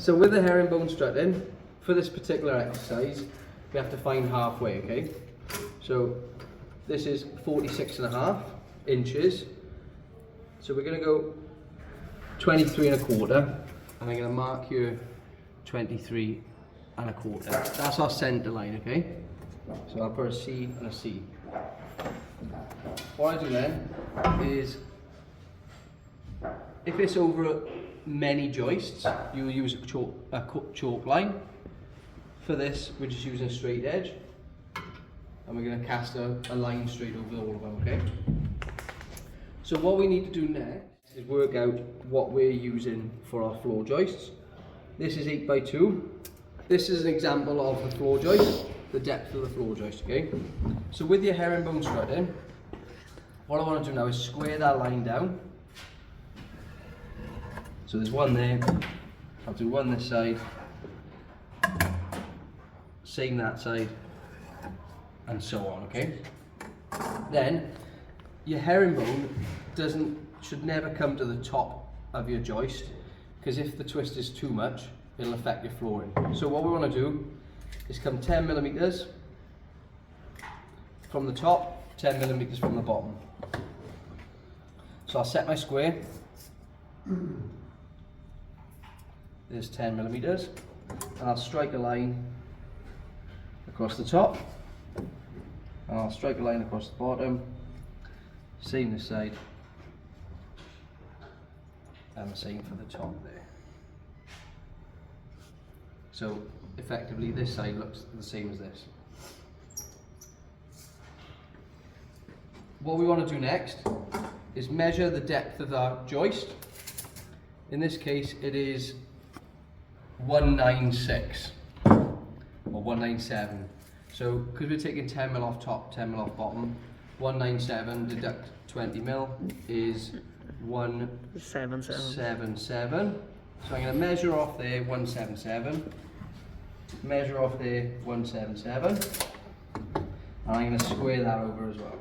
So with the herringbone strutting, for this particular exercise, we have to find halfway, okay? So this is 46.5 inches. So we're going to go 23.25, and I'm going to mark here 23.25. That's our centre line, okay? So I'll put a C and a C. What I do then is, if it's over many joists, you will use a chalk line. For this, we're just using a straight edge, and we're going to cast a line straight over all of them, okay? So what we need to do next is work out what we're using for our floor joists. This is 8x2. This is an example of the floor joist, the depth of the floor joist, okay? So with your herringbone strutting, what I want to do now is square that line down. So there's one there, I'll do one this side, same that side, and so on, okay? Then, your herringbone should never come to the top of your joist, because if the twist is too much, it'll affect your flooring. So what we want to do is come 10 millimeters from the top, 10 millimeters from the bottom. So I'll set my square. There's 10 millimeters, and I'll strike a line across the top, and I'll strike a line across the bottom, same this side, and the same for the top there. So effectively this side looks the same as this. What we want to do next is measure the depth of our joist. In this case it is 196 or 197. So because we're taking 10 mil off top, 10 mil off bottom, 197 deduct 20 mil is 177. So I'm going to measure off there 177, measure off there 177, and I'm going to square that over as well.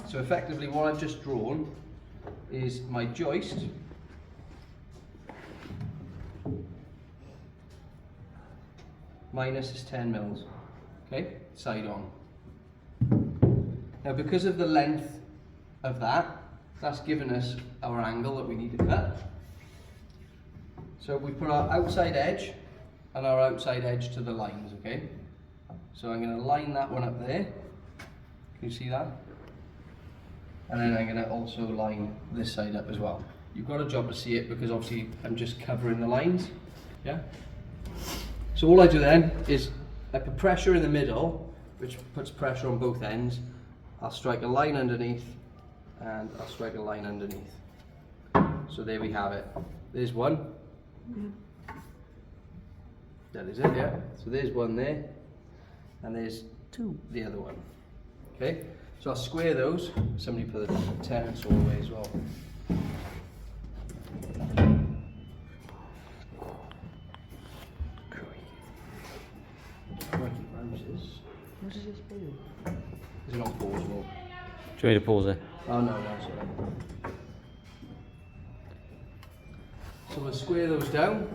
So effectively what I've just drawn is my joist minus is 10 mils, okay, side on. Now because of the length of that's given us our angle that we need to cut. So we put our outside edge and our outside edge to the lines, okay? So I'm going to line that one up there, can you see that? And then I'm going to also line this side up as well. You've got a job to see it because obviously I'm just covering the lines, yeah? So all I do then is I put pressure in the middle, which puts pressure on both ends. I'll strike a line underneath, and I'll strike a line underneath. So there we have it. There's one. That is it, yeah. So there's one there, and there's the other one. Okay, so I'll square those. Somebody put the tenants all away as well. What is this for? Is it not pausable? Do you want me to pause it? Oh no, that's all right. So we'll square those down.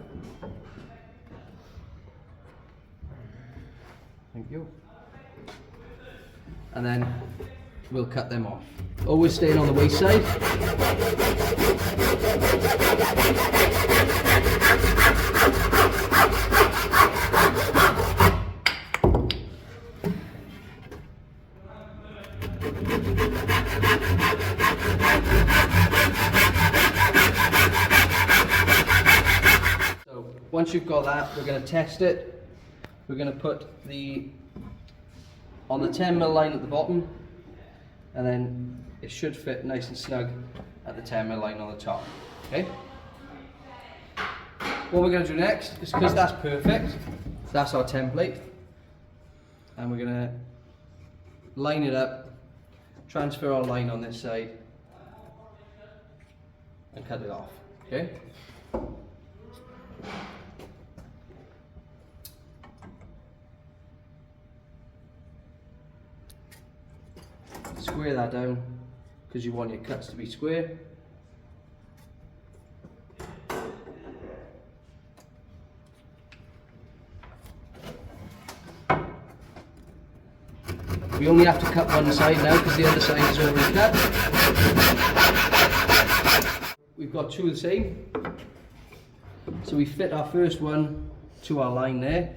Thank you. And then we'll cut them off. Always staying on the waist side. So once you've got that, we're going to test it. We're going to put on the 10 mil line at the bottom, and then it should fit nice and snug at the 10 mil line on the top. Okay. What we're going to do next is, because that's perfect, that's our template, and we're going to line it up, transfer our line on this side, and cut it off. Okay. Square that down because you want your cuts to be square. We only have to cut one side now because the other side is already cut. We've got two of the same. So we fit our first one to our line there,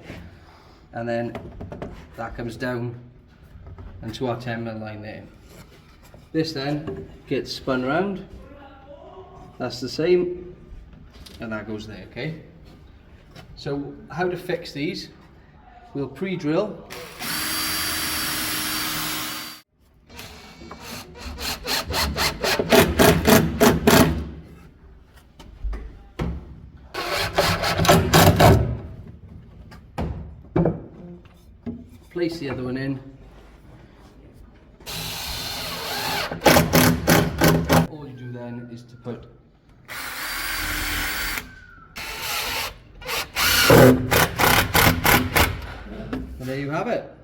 and then that comes down and to our 10mm line there. This then gets spun round. That's the same, and that goes there, okay? So how to fix these? We'll pre-drill. Place the other one in. All you do then is to put and there you have it.